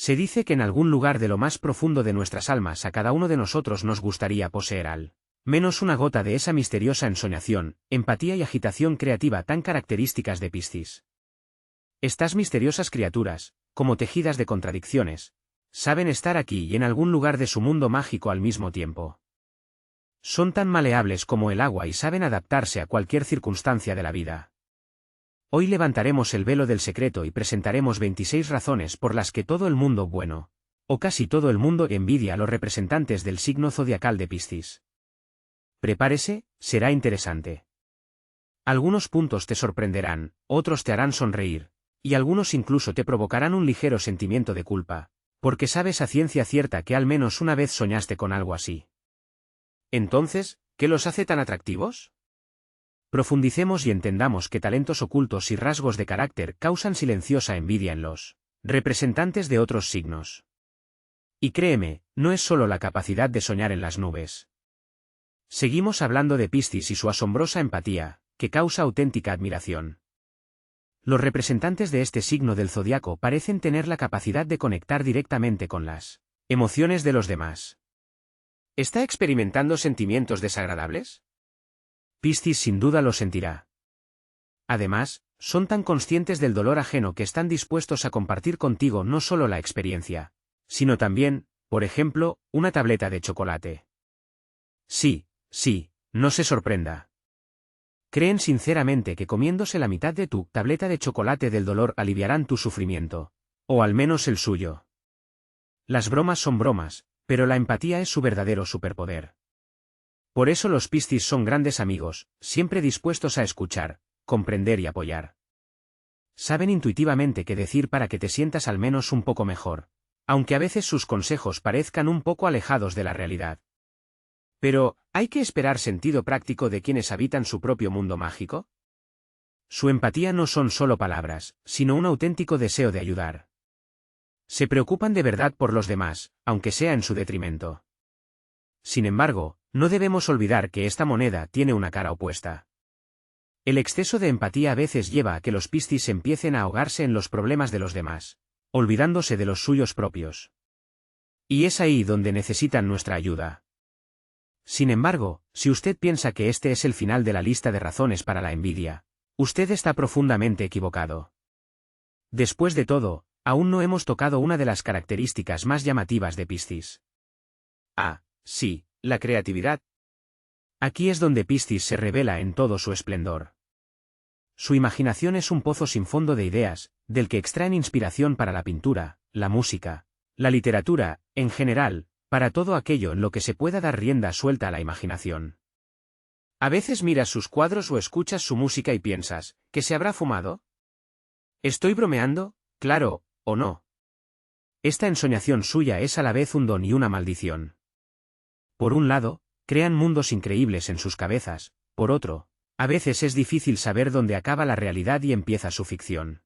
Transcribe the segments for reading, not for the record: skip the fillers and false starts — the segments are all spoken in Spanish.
Se dice que en algún lugar de lo más profundo de nuestras almas a cada uno de nosotros nos gustaría poseer al menos una gota de esa misteriosa ensoñación, empatía y agitación creativa tan características de Piscis. Estas misteriosas criaturas, como tejidas de contradicciones, saben estar aquí y en algún lugar de su mundo mágico al mismo tiempo. Son tan maleables como el agua y saben adaptarse a cualquier circunstancia de la vida. Hoy levantaremos el velo del secreto y presentaremos 26 razones por las que todo el mundo bueno, o casi todo el mundo envidia a los representantes del signo zodiacal de Piscis. Prepárese, será interesante. Algunos puntos te sorprenderán, otros te harán sonreír, y algunos incluso te provocarán un ligero sentimiento de culpa, porque sabes a ciencia cierta que al menos una vez soñaste con algo así. Entonces, ¿qué los hace tan atractivos? Profundicemos y entendamos qué talentos ocultos y rasgos de carácter causan silenciosa envidia en los representantes de otros signos. Y créeme, no es solo la capacidad de soñar en las nubes. Seguimos hablando de Piscis y su asombrosa empatía, que causa auténtica admiración. Los representantes de este signo del zodiaco parecen tener la capacidad de conectar directamente con las emociones de los demás. ¿Está experimentando sentimientos desagradables? Piscis sin duda lo sentirá. Además, son tan conscientes del dolor ajeno que están dispuestos a compartir contigo no solo la experiencia, sino también, por ejemplo, una tableta de chocolate. Sí, no se sorprenda. Creen sinceramente que comiéndose la mitad de tu tableta de chocolate del dolor aliviarán tu sufrimiento, o al menos el suyo. Las bromas son bromas, pero la empatía es su verdadero superpoder. Por eso los Piscis son grandes amigos, siempre dispuestos a escuchar, comprender y apoyar. Saben intuitivamente qué decir para que te sientas al menos un poco mejor, aunque a veces sus consejos parezcan un poco alejados de la realidad. Pero, ¿hay que esperar sentido práctico de quienes habitan su propio mundo mágico? Su empatía no son solo palabras, sino un auténtico deseo de ayudar. Se preocupan de verdad por los demás, aunque sea en su detrimento. Sin embargo, no debemos olvidar que esta moneda tiene una cara opuesta. El exceso de empatía a veces lleva a que los Piscis empiecen a ahogarse en los problemas de los demás, olvidándose de los suyos propios. Y es ahí donde necesitan nuestra ayuda. Sin embargo, si usted piensa que este es el final de la lista de razones para la envidia, usted está profundamente equivocado. Después de todo, aún no hemos tocado una de las características más llamativas de Piscis. Sí, la creatividad. Aquí es donde Piscis se revela en todo su esplendor. Su imaginación es un pozo sin fondo de ideas, del que extraen inspiración para la pintura, la música, la literatura, en general, para todo aquello en lo que se pueda dar rienda suelta a la imaginación. A veces miras sus cuadros o escuchas su música y piensas, ¿que se habrá fumado? ¿Estoy bromeando? Claro, ¿o no? Esta ensoñación suya es a la vez un don y una maldición. Por un lado, crean mundos increíbles en sus cabezas, por otro, a veces es difícil saber dónde acaba la realidad y empieza su ficción.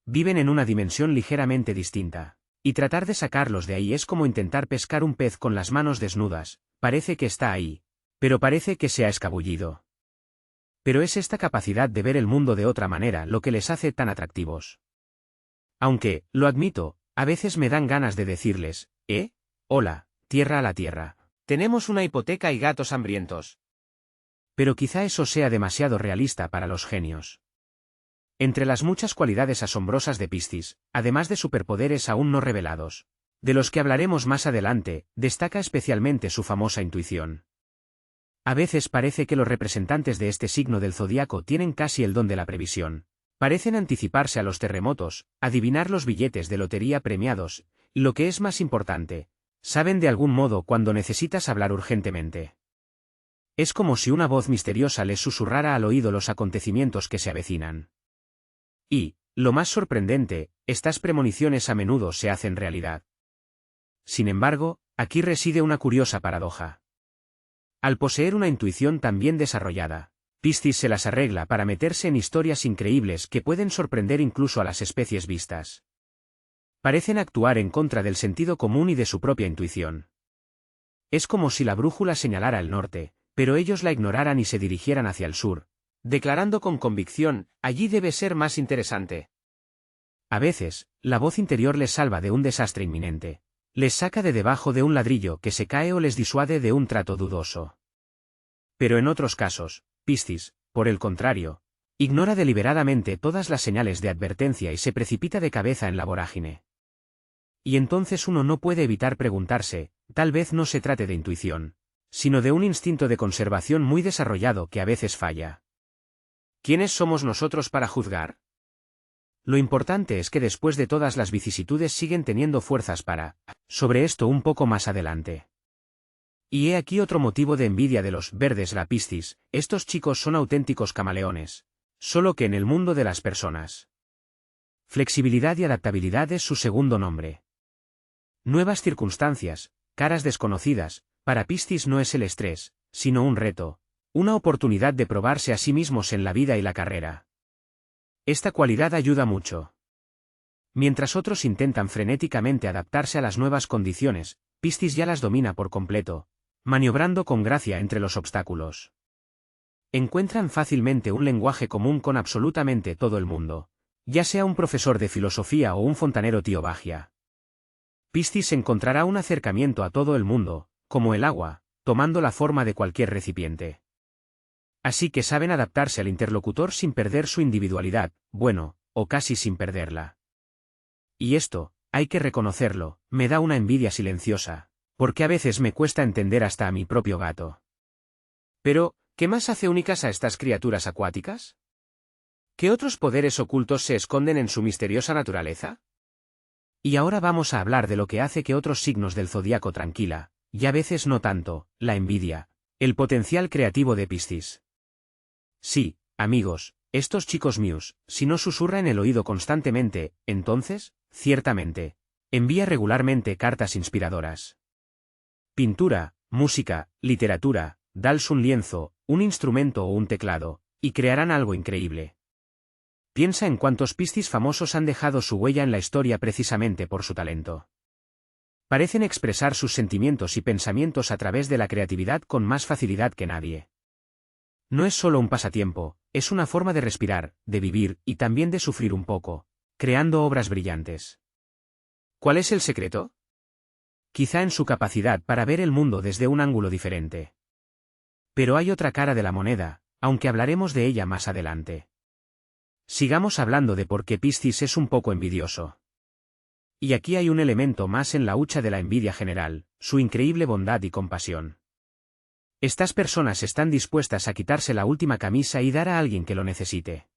Viven en una dimensión ligeramente distinta. Y tratar de sacarlos de ahí es como intentar pescar un pez con las manos desnudas, parece que está ahí, pero parece que se ha escabullido. Pero es esta capacidad de ver el mundo de otra manera lo que les hace tan atractivos. Aunque, lo admito, a veces me dan ganas de decirles, hola, tierra a la tierra. Tenemos una hipoteca y gatos hambrientos. Pero quizá eso sea demasiado realista para los genios. Entre las muchas cualidades asombrosas de Piscis, además de superpoderes aún no revelados, de los que hablaremos más adelante, destaca especialmente su famosa intuición. A veces parece que los representantes de este signo del zodiaco tienen casi el don de la previsión. Parecen anticiparse a los terremotos, adivinar los billetes de lotería premiados, y lo que es más importante, saben de algún modo cuando necesitas hablar urgentemente. Es como si una voz misteriosa les susurrara al oído los acontecimientos que se avecinan. Y, lo más sorprendente, estas premoniciones a menudo se hacen realidad. Sin embargo, aquí reside una curiosa paradoja. Al poseer una intuición tan bien desarrollada, Piscis se las arregla para meterse en historias increíbles que pueden sorprender incluso a las especies vistas. Parecen actuar en contra del sentido común y de su propia intuición. Es como si la brújula señalara el norte, pero ellos la ignoraran y se dirigieran hacia el sur, declarando con convicción, allí debe ser más interesante. A veces, la voz interior les salva de un desastre inminente. Les saca de debajo de un ladrillo que se cae o les disuade de un trato dudoso. Pero en otros casos, Piscis, por el contrario, ignora deliberadamente todas las señales de advertencia y se precipita de cabeza en la vorágine. Y entonces uno no puede evitar preguntarse, tal vez no se trate de intuición, sino de un instinto de conservación muy desarrollado que a veces falla. ¿Quiénes somos nosotros para juzgar? Lo importante es que después de todas las vicisitudes siguen teniendo fuerzas para, sobre esto un poco más adelante. Y he aquí otro motivo de envidia de los verdes la Piscis, estos chicos son auténticos camaleones, solo que en el mundo de las personas. Flexibilidad y adaptabilidad es su segundo nombre. Nuevas circunstancias, caras desconocidas, para Piscis no es el estrés, sino un reto, una oportunidad de probarse a sí mismos en la vida y la carrera. Esta cualidad ayuda mucho. Mientras otros intentan frenéticamente adaptarse a las nuevas condiciones, Piscis ya las domina por completo, maniobrando con gracia entre los obstáculos. Encuentran fácilmente un lenguaje común con absolutamente todo el mundo, ya sea un profesor de filosofía o un fontanero tío Bagia. Piscis encontrará un acercamiento a todo el mundo, como el agua, tomando la forma de cualquier recipiente. Así que saben adaptarse al interlocutor sin perder su individualidad, bueno, o casi sin perderla. Y esto, hay que reconocerlo, me da una envidia silenciosa, porque a veces me cuesta entender hasta a mi propio gato. Pero, ¿qué más hace únicas a estas criaturas acuáticas? ¿Qué otros poderes ocultos se esconden en su misteriosa naturaleza? Y ahora vamos a hablar de lo que hace que otros signos del zodiaco tranquila, y a veces no tanto, la envidia, el potencial creativo de Piscis. Sí, amigos, estos chicos míos, si no susurra en el oído constantemente, entonces, ciertamente, envía regularmente cartas inspiradoras. Pintura, música, literatura, dales un lienzo, un instrumento o un teclado, y crearán algo increíble. Piensa en cuántos Piscis famosos han dejado su huella en la historia precisamente por su talento. Parecen expresar sus sentimientos y pensamientos a través de la creatividad con más facilidad que nadie. No es solo un pasatiempo, es una forma de respirar, de vivir y también de sufrir un poco, creando obras brillantes. ¿Cuál es el secreto? Quizá en su capacidad para ver el mundo desde un ángulo diferente. Pero hay otra cara de la moneda, aunque hablaremos de ella más adelante. Sigamos hablando de por qué Piscis es un poco envidioso. Y aquí hay un elemento más en la hucha de la envidia general, su increíble bondad y compasión. Estas personas están dispuestas a quitarse la última camisa y dar a alguien que lo necesite.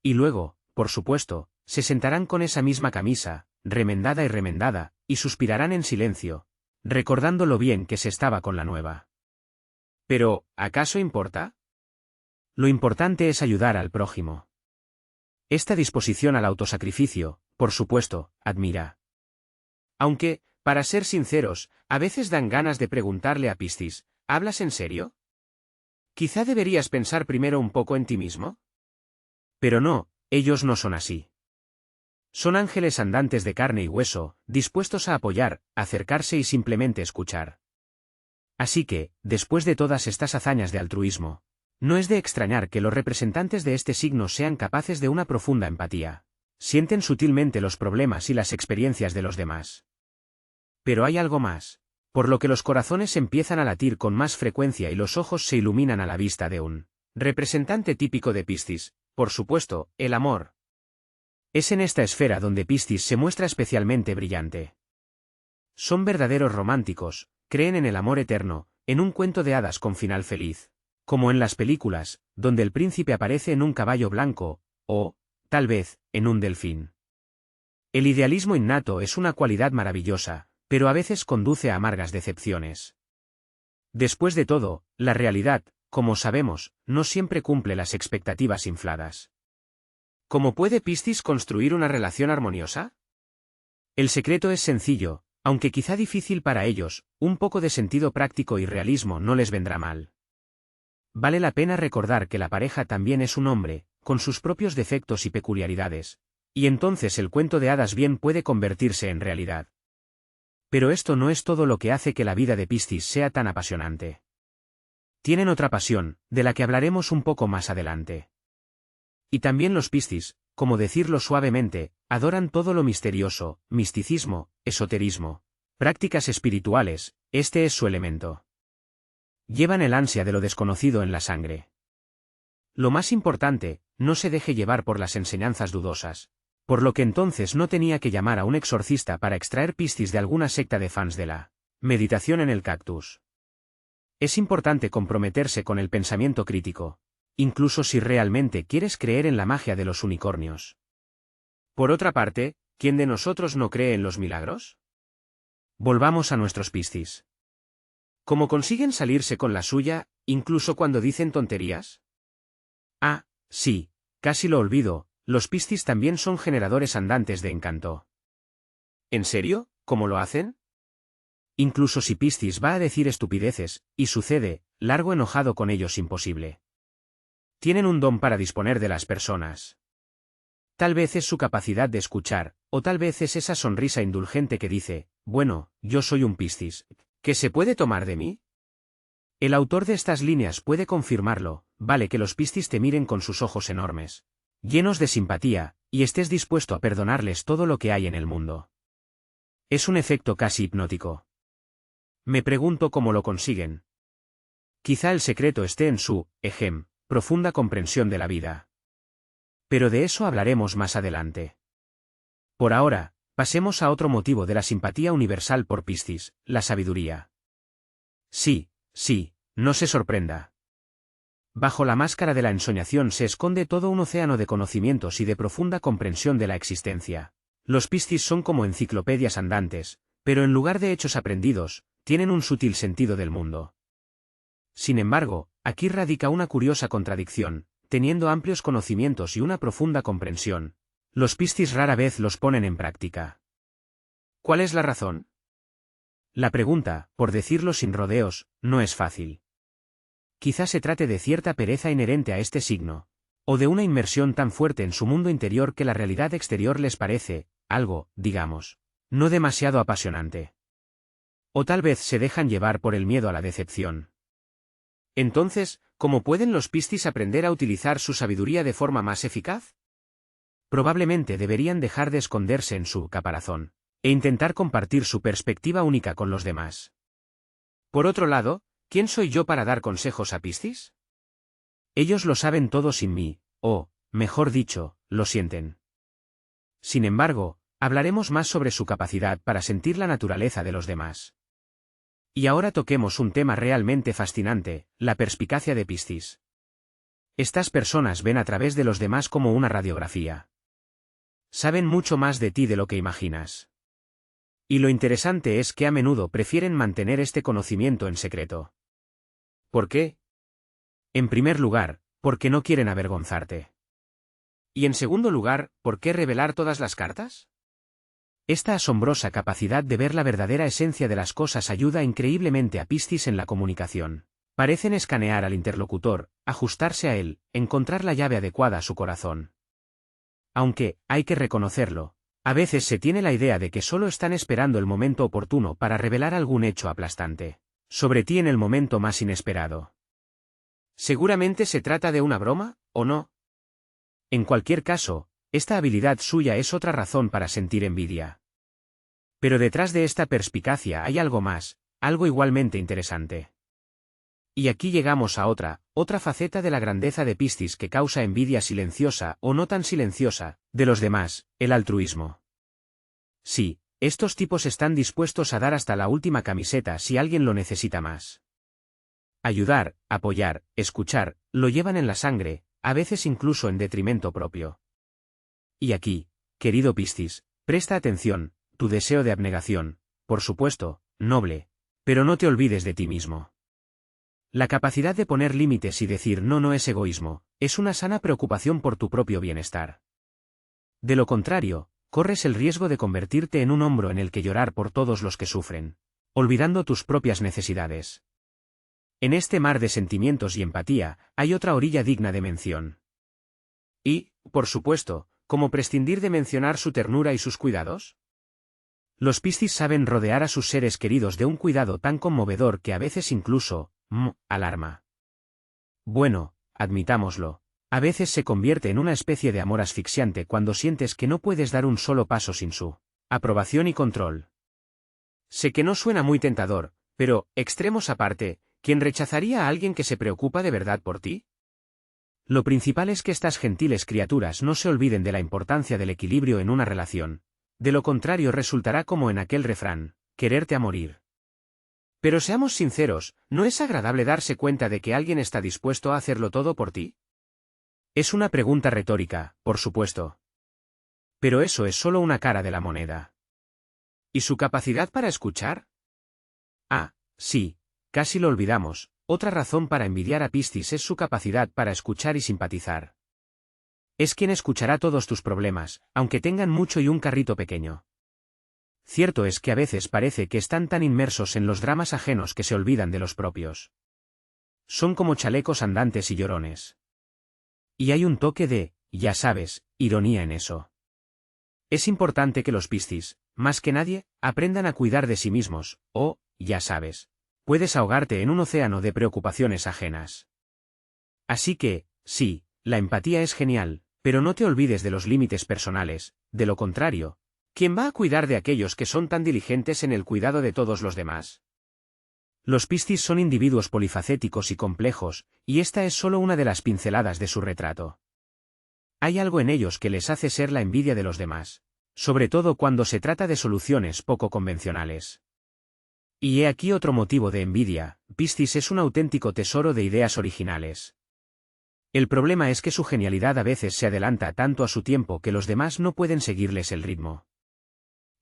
Y luego, por supuesto, se sentarán con esa misma camisa, remendada y remendada, y suspirarán en silencio, recordando lo bien que se estaba con la nueva. Pero, ¿acaso importa? Lo importante es ayudar al prójimo. Esta disposición al autosacrificio, por supuesto, admira. Aunque, para ser sinceros, a veces dan ganas de preguntarle a Piscis, ¿hablas en serio? Quizá deberías pensar primero un poco en ti mismo. Pero no, ellos no son así. Son ángeles andantes de carne y hueso, dispuestos a apoyar, acercarse y simplemente escuchar. Así que, después de todas estas hazañas de altruismo, no es de extrañar que los representantes de este signo sean capaces de una profunda empatía. Sienten sutilmente los problemas y las experiencias de los demás. Pero hay algo más, por lo que los corazones empiezan a latir con más frecuencia y los ojos se iluminan a la vista de un representante típico de Piscis, por supuesto, el amor. Es en esta esfera donde Piscis se muestra especialmente brillante. Son verdaderos románticos, creen en el amor eterno, en un cuento de hadas con final feliz, como en las películas, donde el príncipe aparece en un caballo blanco, o, tal vez, en un delfín. El idealismo innato es una cualidad maravillosa, pero a veces conduce a amargas decepciones. Después de todo, la realidad, como sabemos, no siempre cumple las expectativas infladas. ¿Cómo puede Piscis construir una relación armoniosa? El secreto es sencillo, aunque quizá difícil para ellos, un poco de sentido práctico y realismo no les vendrá mal. Vale la pena recordar que la pareja también es un hombre, con sus propios defectos y peculiaridades, y entonces el cuento de hadas bien puede convertirse en realidad. Pero esto no es todo lo que hace que la vida de Piscis sea tan apasionante. Tienen otra pasión, de la que hablaremos un poco más adelante. Y también los Piscis, como decirlo suavemente, adoran todo lo misterioso, misticismo, esoterismo, prácticas espirituales, este es su elemento. Llevan el ansia de lo desconocido en la sangre. Lo más importante, no se deje llevar por las enseñanzas dudosas, por lo que entonces no tenía que llamar a un exorcista para extraer piscis de alguna secta de fans de la meditación en el cactus. Es importante comprometerse con el pensamiento crítico, incluso si realmente quieres creer en la magia de los unicornios. Por otra parte, ¿quién de nosotros no cree en los milagros? Volvamos a nuestros piscis. ¿Cómo consiguen salirse con la suya, incluso cuando dicen tonterías? Ah, sí, casi lo olvido, los piscis también son generadores andantes de encanto. ¿En serio? ¿Cómo lo hacen? Incluso si Piscis va a decir estupideces, y sucede, largo enojado con ellos imposible. Tienen un don para disponer de las personas. Tal vez es su capacidad de escuchar, o tal vez es esa sonrisa indulgente que dice, bueno, yo soy un Piscis, ¿qué se puede tomar de mí? El autor de estas líneas puede confirmarlo, vale que los Piscis te miren con sus ojos enormes, llenos de simpatía, y estés dispuesto a perdonarles todo lo que hay en el mundo. Es un efecto casi hipnótico. Me pregunto cómo lo consiguen. Quizá el secreto esté en su, profunda comprensión de la vida. Pero de eso hablaremos más adelante. Por ahora, pasemos a otro motivo de la simpatía universal por Piscis, la sabiduría. Sí, no se sorprenda. Bajo la máscara de la ensoñación se esconde todo un océano de conocimientos y de profunda comprensión de la existencia. Los Piscis son como enciclopedias andantes, pero en lugar de hechos aprendidos, tienen un sutil sentido del mundo. Sin embargo, aquí radica una curiosa contradicción, teniendo amplios conocimientos y una profunda comprensión. Los Piscis rara vez los ponen en práctica. ¿Cuál es la razón? La pregunta, por decirlo sin rodeos, no es fácil. Quizá se trate de cierta pereza inherente a este signo, o de una inmersión tan fuerte en su mundo interior que la realidad exterior les parece, algo, digamos, no demasiado apasionante. O tal vez se dejan llevar por el miedo a la decepción. Entonces, ¿cómo pueden los Piscis aprender a utilizar su sabiduría de forma más eficaz? Probablemente deberían dejar de esconderse en su caparazón, e intentar compartir su perspectiva única con los demás. Por otro lado, ¿quién soy yo para dar consejos a Piscis? Ellos lo saben todo sin mí, o, mejor dicho, lo sienten. Sin embargo, hablaremos más sobre su capacidad para sentir la naturaleza de los demás. Y ahora toquemos un tema realmente fascinante, la perspicacia de Piscis. Estas personas ven a través de los demás como una radiografía. Saben mucho más de ti de lo que imaginas. Y lo interesante es que a menudo prefieren mantener este conocimiento en secreto. ¿Por qué? En primer lugar, porque no quieren avergonzarte. Y en segundo lugar, ¿por qué revelar todas las cartas? Esta asombrosa capacidad de ver la verdadera esencia de las cosas ayuda increíblemente a Piscis en la comunicación. Parecen escanear al interlocutor, ajustarse a él, encontrar la llave adecuada a su corazón. Aunque, hay que reconocerlo, a veces se tiene la idea de que solo están esperando el momento oportuno para revelar algún hecho aplastante sobre ti en el momento más inesperado. ¿Seguramente se trata de una broma, o no? En cualquier caso, esta habilidad suya es otra razón para sentir envidia. Pero detrás de esta perspicacia hay algo más, algo igualmente interesante. Y aquí llegamos a otra faceta de la grandeza de Piscis que causa envidia silenciosa o no tan silenciosa, de los demás, el altruismo. Sí, estos tipos están dispuestos a dar hasta la última camiseta si alguien lo necesita más. Ayudar, apoyar, escuchar, lo llevan en la sangre, a veces incluso en detrimento propio. Y aquí, querido Piscis, presta atención, tu deseo de abnegación, por supuesto, noble, pero no te olvides de ti mismo. La capacidad de poner límites y decir no es egoísmo, es una sana preocupación por tu propio bienestar. De lo contrario, corres el riesgo de convertirte en un hombro en el que llorar por todos los que sufren, olvidando tus propias necesidades. En este mar de sentimientos y empatía, hay otra orilla digna de mención. Y, por supuesto, ¿cómo prescindir de mencionar su ternura y sus cuidados? Los Piscis saben rodear a sus seres queridos de un cuidado tan conmovedor que a veces incluso, alarma. Bueno, admitámoslo, A veces se convierte en una especie de amor asfixiante cuando sientes que no puedes dar un solo paso sin su aprobación y control. Sé que no suena muy tentador, pero, extremos aparte, ¿quién rechazaría a alguien que se preocupa de verdad por ti? Lo principal es que estas gentiles criaturas no se olviden de la importancia del equilibrio en una relación. De lo contrario resultará como en aquel refrán, quererte a morir. Pero seamos sinceros, ¿no es agradable darse cuenta de que alguien está dispuesto a hacerlo todo por ti? Es una pregunta retórica, por supuesto. Pero eso es solo una cara de la moneda. ¿Y su capacidad para escuchar? Ah, sí, casi lo olvidamos. Otra razón para envidiar a Piscis es su capacidad para escuchar y simpatizar. Es quien escuchará todos tus problemas, aunque tengan mucho y un carrito pequeño. Cierto es que a veces parece que están tan inmersos en los dramas ajenos que se olvidan de los propios. Son como chalecos andantes y llorones. Y hay un toque de, ya sabes, ironía en eso. Es importante que los Piscis, más que nadie, aprendan a cuidar de sí mismos, o, ya sabes, puedes ahogarte en un océano de preocupaciones ajenas. Así que, sí, la empatía es genial, pero no te olvides de los límites personales, de lo contrario, ¿quién va a cuidar de aquellos que son tan diligentes en el cuidado de todos los demás? Los Piscis son individuos polifacéticos y complejos, y esta es solo una de las pinceladas de su retrato. Hay algo en ellos que les hace ser la envidia de los demás, sobre todo cuando se trata de soluciones poco convencionales. Y he aquí otro motivo de envidia: Piscis es un auténtico tesoro de ideas originales. El problema es que su genialidad a veces se adelanta tanto a su tiempo que los demás no pueden seguirles el ritmo.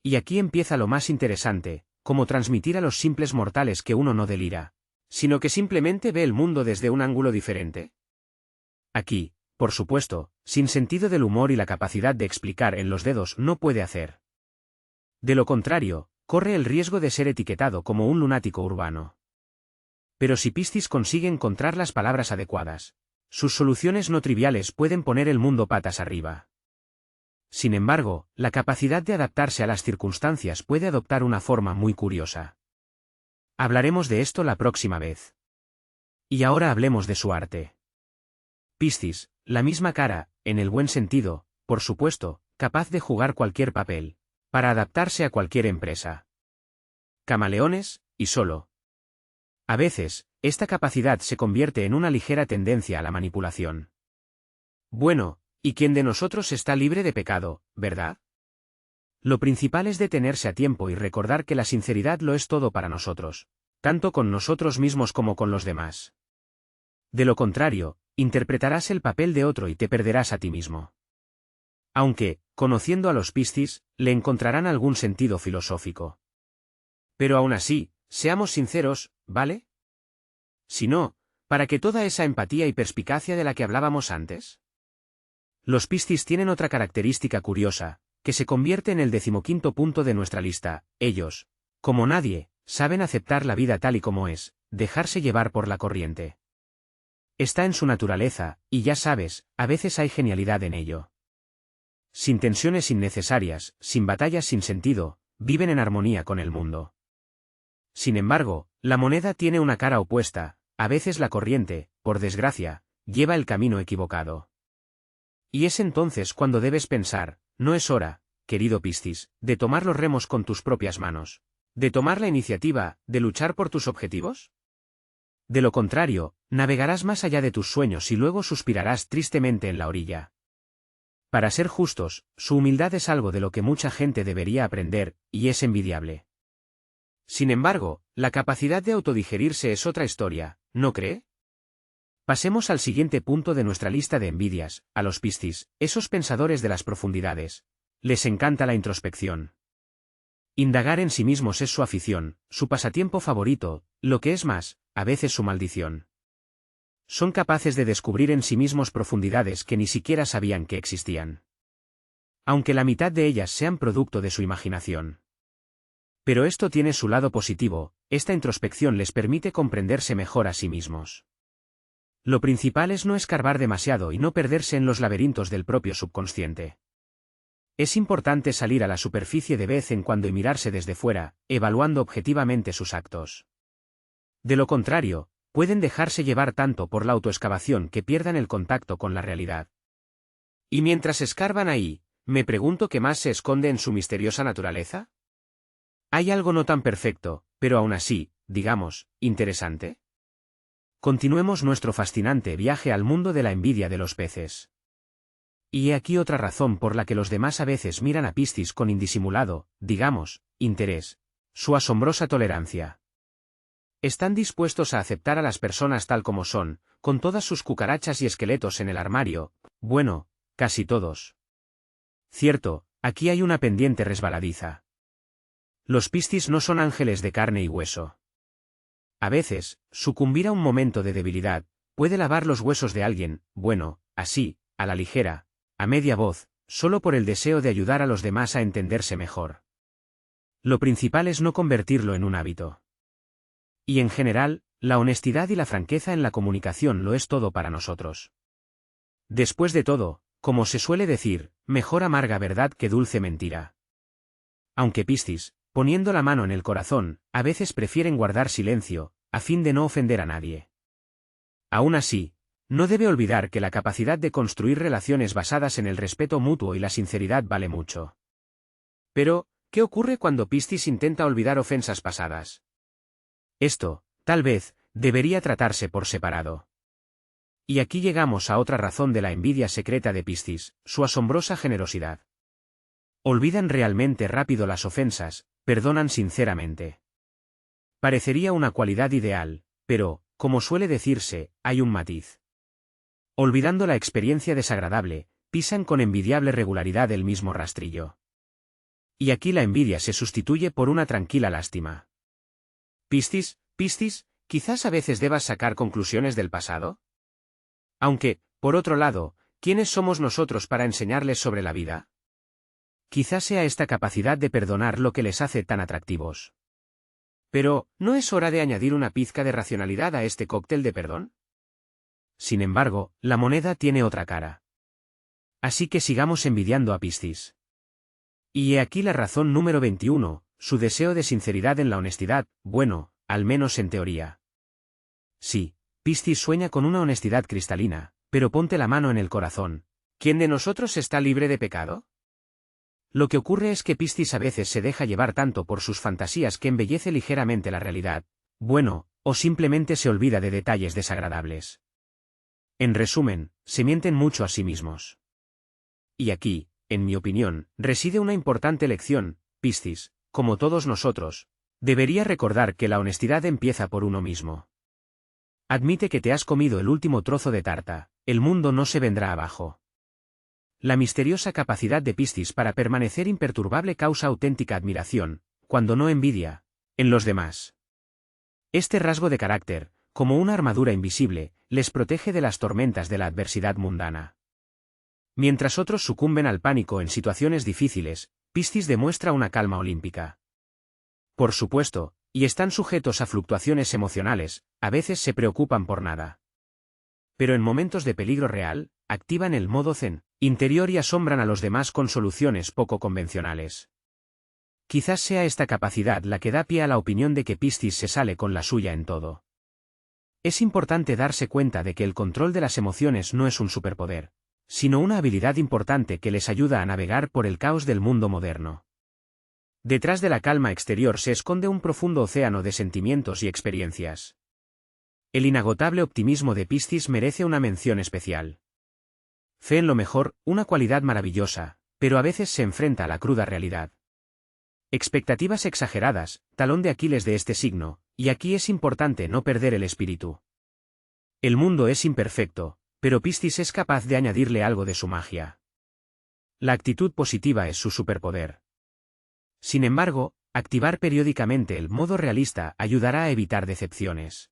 Y aquí empieza lo más interesante, cómo transmitir a los simples mortales que uno no delira, sino que simplemente ve el mundo desde un ángulo diferente. Aquí, por supuesto, sin sentido del humor y la capacidad de explicar en los dedos no puede hacer. De lo contrario, corre el riesgo de ser etiquetado como un lunático urbano. Pero si Piscis consigue encontrar las palabras adecuadas, sus soluciones no triviales pueden poner el mundo patas arriba. Sin embargo, la capacidad de adaptarse a las circunstancias puede adoptar una forma muy curiosa. Hablaremos de esto la próxima vez. Y ahora hablemos de su arte. Piscis, la misma cara, en el buen sentido, por supuesto, capaz de jugar cualquier papel, para adaptarse a cualquier empresa. Camaleones, y solo. A veces, esta capacidad se convierte en una ligera tendencia a la manipulación. Bueno, ¿y quién de nosotros está libre de pecado, verdad? Lo principal es detenerse a tiempo y recordar que la sinceridad lo es todo para nosotros, tanto con nosotros mismos como con los demás. De lo contrario, interpretarás el papel de otro y te perderás a ti mismo. Aunque, conociendo a los Piscis, le encontrarán algún sentido filosófico. Pero aún así, seamos sinceros, ¿vale? Si no, ¿para qué toda esa empatía y perspicacia de la que hablábamos antes? Los Piscis tienen otra característica curiosa, que se convierte en el 15º punto de nuestra lista: ellos, como nadie, saben aceptar la vida tal y como es, dejarse llevar por la corriente. Está en su naturaleza, y ya sabes, a veces hay genialidad en ello. Sin tensiones innecesarias, sin batallas sin sentido, viven en armonía con el mundo. Sin embargo, la moneda tiene una cara opuesta: a veces la corriente, por desgracia, lleva el camino equivocado. Y es entonces cuando debes pensar: no es hora, querido Piscis, de tomar los remos con tus propias manos, de tomar la iniciativa, de luchar por tus objetivos. De lo contrario, navegarás más allá de tus sueños y luego suspirarás tristemente en la orilla. Para ser justos, su humildad es algo de lo que mucha gente debería aprender, y es envidiable. Sin embargo, la capacidad de autodigerirse es otra historia, ¿no cree? Pasemos al siguiente punto de nuestra lista de envidias: a los Piscis, esos pensadores de las profundidades. Les encanta la introspección. Indagar en sí mismos es su afición, su pasatiempo favorito, lo que es más, a veces su maldición. Son capaces de descubrir en sí mismos profundidades que ni siquiera sabían que existían. Aunque la mitad de ellas sean producto de su imaginación. Pero esto tiene su lado positivo: esta introspección les permite comprenderse mejor a sí mismos. Lo principal es no escarbar demasiado y no perderse en los laberintos del propio subconsciente. Es importante salir a la superficie de vez en cuando y mirarse desde fuera, evaluando objetivamente sus actos. De lo contrario, pueden dejarse llevar tanto por la autoexcavación que pierdan el contacto con la realidad. Y mientras escarban ahí, me pregunto qué más se esconde en su misteriosa naturaleza. ¿Hay algo no tan perfecto, pero aún así, digamos, interesante? Continuemos nuestro fascinante viaje al mundo de la envidia de los peces. Y he aquí otra razón por la que los demás a veces miran a Piscis con indisimulado, digamos, interés: su asombrosa tolerancia. Están dispuestos a aceptar a las personas tal como son, con todas sus cucarachas y esqueletos en el armario, bueno, casi todos. Cierto, aquí hay una pendiente resbaladiza. Los Piscis no son ángeles de carne y hueso. A veces, sucumbir a un momento de debilidad puede lavar los huesos de alguien, bueno, así, a la ligera, a media voz, solo por el deseo de ayudar a los demás a entenderse mejor. Lo principal es no convertirlo en un hábito. Y en general, la honestidad y la franqueza en la comunicación lo es todo para nosotros. Después de todo, como se suele decir, mejor amarga verdad que dulce mentira. Aunque Piscis, poniendo la mano en el corazón, a veces prefieren guardar silencio, a fin de no ofender a nadie. Aún así, no debe olvidar que la capacidad de construir relaciones basadas en el respeto mutuo y la sinceridad vale mucho. Pero, ¿qué ocurre cuando Piscis intenta olvidar ofensas pasadas? Esto, tal vez, debería tratarse por separado. Y aquí llegamos a otra razón de la envidia secreta de Piscis: su asombrosa generosidad. Olvidan realmente rápido las ofensas, perdonan sinceramente. Parecería una cualidad ideal, pero, como suele decirse, hay un matiz. Olvidando la experiencia desagradable, pisan con envidiable regularidad el mismo rastrillo. Y aquí la envidia se sustituye por una tranquila lástima. Piscis, quizás a veces debas sacar conclusiones del pasado. Aunque, por otro lado, ¿quiénes somos nosotros para enseñarles sobre la vida? Quizás sea esta capacidad de perdonar lo que les hace tan atractivos. Pero, ¿no es hora de añadir una pizca de racionalidad a este cóctel de perdón? Sin embargo, la moneda tiene otra cara. Así que sigamos envidiando a Piscis. Y he aquí la razón número 21, su deseo de sinceridad en la honestidad, bueno, al menos en teoría. Sí, Piscis sueña con una honestidad cristalina, pero ponte la mano en el corazón. ¿Quién de nosotros está libre de pecado? Lo que ocurre es que Piscis a veces se deja llevar tanto por sus fantasías que embellece ligeramente la realidad, bueno, o simplemente se olvida de detalles desagradables. En resumen, se mienten mucho a sí mismos. Y aquí, en mi opinión, reside una importante lección: Piscis, como todos nosotros, debería recordar que la honestidad empieza por uno mismo. Admite que te has comido el último trozo de tarta, el mundo no se vendrá abajo. La misteriosa capacidad de Piscis para permanecer imperturbable causa auténtica admiración, cuando no envidia, en los demás. Este rasgo de carácter, como una armadura invisible, les protege de las tormentas de la adversidad mundana. Mientras otros sucumben al pánico en situaciones difíciles, Piscis demuestra una calma olímpica. Por supuesto, y están sujetos a fluctuaciones emocionales, a veces se preocupan por nada. Pero en momentos de peligro real, activan el modo zen interior y asombran a los demás con soluciones poco convencionales. Quizás sea esta capacidad la que da pie a la opinión de que Piscis se sale con la suya en todo. Es importante darse cuenta de que el control de las emociones no es un superpoder, sino una habilidad importante que les ayuda a navegar por el caos del mundo moderno. Detrás de la calma exterior se esconde un profundo océano de sentimientos y experiencias. El inagotable optimismo de Piscis merece una mención especial. Fe en lo mejor, una cualidad maravillosa, pero a veces se enfrenta a la cruda realidad. Expectativas exageradas, talón de Aquiles de este signo, y aquí es importante no perder el espíritu. El mundo es imperfecto, pero Piscis es capaz de añadirle algo de su magia. La actitud positiva es su superpoder. Sin embargo, activar periódicamente el modo realista ayudará a evitar decepciones.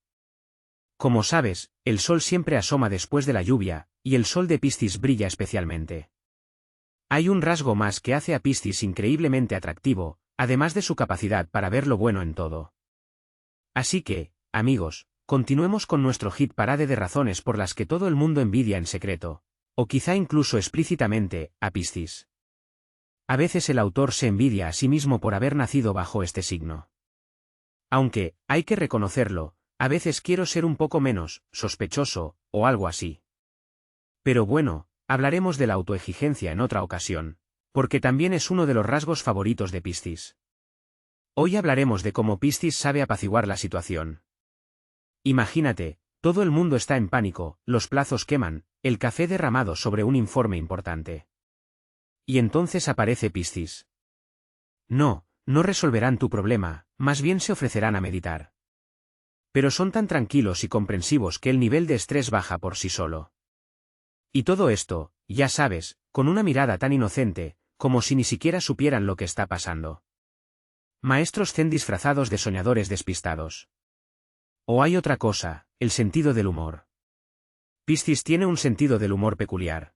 Como sabes, el sol siempre asoma después de la lluvia, y el sol de Piscis brilla especialmente. Hay un rasgo más que hace a Piscis increíblemente atractivo, además de su capacidad para ver lo bueno en todo. Así que, amigos, continuemos con nuestro hit parade de razones por las que todo el mundo envidia en secreto, o quizá incluso explícitamente, a Piscis. A veces el autor se envidia a sí mismo por haber nacido bajo este signo. Aunque, hay que reconocerlo, A veces quiero ser un poco menos sospechoso, o algo así. Pero bueno, hablaremos de la autoexigencia en otra ocasión, porque también es uno de los rasgos favoritos de Piscis. Hoy hablaremos de cómo Piscis sabe apaciguar la situación. Imagínate, todo el mundo está en pánico, los plazos queman, el café derramado sobre un informe importante. Y entonces aparece Piscis. No, no resolverán tu problema, más bien se ofrecerán a meditar. Pero son tan tranquilos y comprensivos que el nivel de estrés baja por sí solo. Y todo esto, ya sabes, con una mirada tan inocente, como si ni siquiera supieran lo que está pasando. Maestros zen disfrazados de soñadores despistados. O hay otra cosa, el sentido del humor. Piscis tiene un sentido del humor peculiar.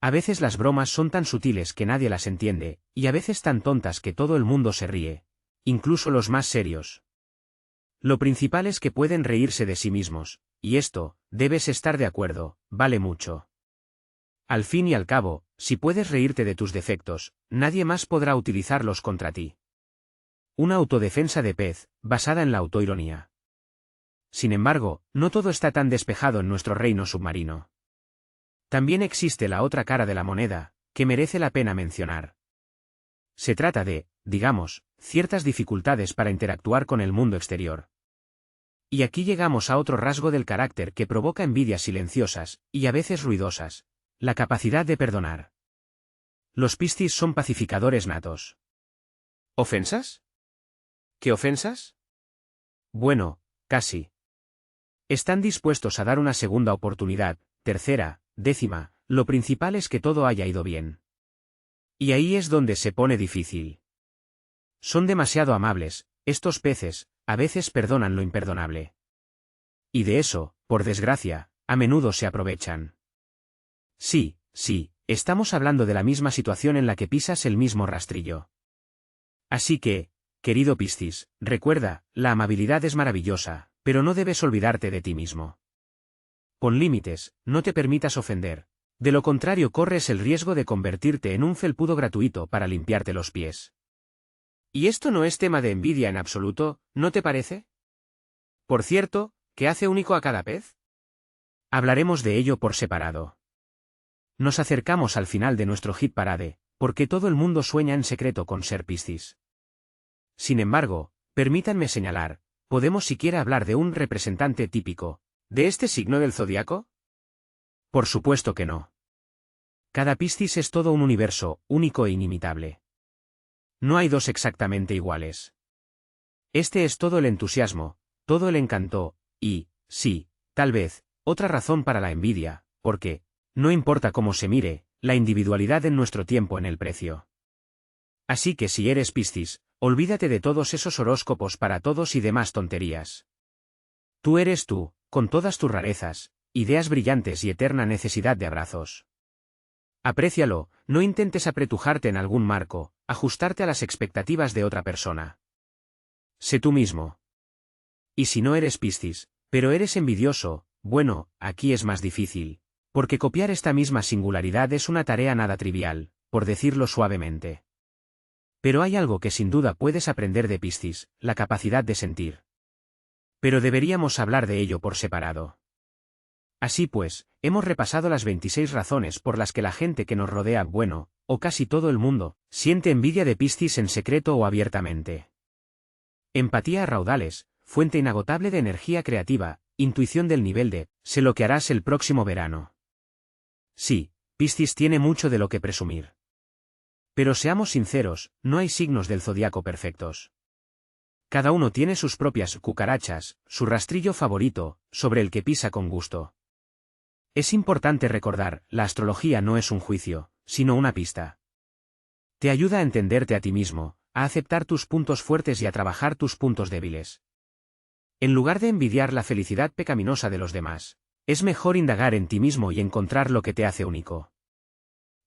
A veces las bromas son tan sutiles que nadie las entiende, y a veces tan tontas que todo el mundo se ríe, incluso los más serios. Lo principal es que pueden reírse de sí mismos, y esto, debes estar de acuerdo, vale mucho. Al fin y al cabo, si puedes reírte de tus defectos, nadie más podrá utilizarlos contra ti. Una autodefensa de pez, basada en la autoironía. Sin embargo, no todo está tan despejado en nuestro reino submarino. También existe la otra cara de la moneda, que merece la pena mencionar. Se trata de, digamos, ciertas dificultades para interactuar con el mundo exterior. Y aquí llegamos a otro rasgo del carácter que provoca envidias silenciosas, y a veces ruidosas: la capacidad de perdonar. Los Piscis son pacificadores natos. ¿Ofensas? ¿Qué ofensas? Bueno, casi. Están dispuestos a dar una segunda oportunidad, tercera, décima, lo principal es que todo haya ido bien. Y ahí es donde se pone difícil. Son demasiado amables, estos peces, a veces perdonan lo imperdonable. Y de eso, por desgracia, a menudo se aprovechan. Sí, estamos hablando de la misma situación en la que pisas el mismo rastrillo. Así que, querido Piscis, recuerda, la amabilidad es maravillosa, pero no debes olvidarte de ti mismo. Pon límites, no te permitas ofender. De lo contrario corres el riesgo de convertirte en un felpudo gratuito para limpiarte los pies. Y esto no es tema de envidia en absoluto, ¿no te parece? Por cierto, ¿qué hace único a cada pez? Hablaremos de ello por separado. Nos acercamos al final de nuestro hit parade, porque todo el mundo sueña en secreto con ser Piscis. Sin embargo, permítanme señalar, ¿podemos siquiera hablar de un representante típico de este signo del zodiaco? Por supuesto que no. Cada Piscis es todo un universo, único e inimitable. No hay dos exactamente iguales. Este es todo el entusiasmo, todo el encanto, y, sí, tal vez, otra razón para la envidia, porque, no importa cómo se mire, la individualidad en nuestro tiempo en el precio. Así que si eres Piscis, olvídate de todos esos horóscopos para todos y demás tonterías. Tú eres tú, con todas tus rarezas, ideas brillantes y eterna necesidad de abrazos. Aprécialo, no intentes apretujarte en algún marco, ajustarte a las expectativas de otra persona. Sé tú mismo. Y si no eres Piscis, pero eres envidioso, bueno, aquí es más difícil, porque copiar esta misma singularidad es una tarea nada trivial, por decirlo suavemente. Pero hay algo que sin duda puedes aprender de Piscis, la capacidad de sentir. Pero deberíamos hablar de ello por separado. Así pues, hemos repasado las 26 razones por las que la gente que nos rodea, bueno, o casi todo el mundo, siente envidia de Piscis en secreto o abiertamente. Empatía a raudales, fuente inagotable de energía creativa, intuición del nivel de, sé lo que harás el próximo verano. Sí, Piscis tiene mucho de lo que presumir. Pero seamos sinceros, no hay signos del zodiaco perfectos. Cada uno tiene sus propias cucarachas, su rastrillo favorito, sobre el que pisa con gusto. Es importante recordar, la astrología no es un juicio, sino una pista. Te ayuda a entenderte a ti mismo, a aceptar tus puntos fuertes y a trabajar tus puntos débiles. En lugar de envidiar la felicidad pecaminosa de los demás, es mejor indagar en ti mismo y encontrar lo que te hace único.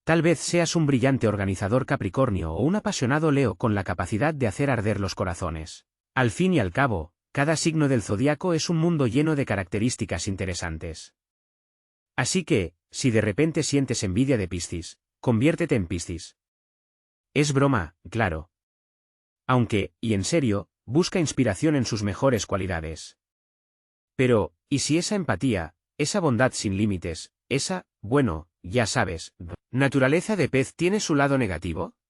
Tal vez seas un brillante organizador Capricornio o un apasionado Leo con la capacidad de hacer arder los corazones. Al fin y al cabo, cada signo del zodiaco es un mundo lleno de características interesantes. Así que, si de repente sientes envidia de Piscis, conviértete en Piscis. Es broma, claro. Aunque, y en serio, busca inspiración en sus mejores cualidades. Pero, ¿y si esa empatía, esa bondad sin límites, esa, bueno, ya sabes, naturaleza de pez tiene su lado negativo?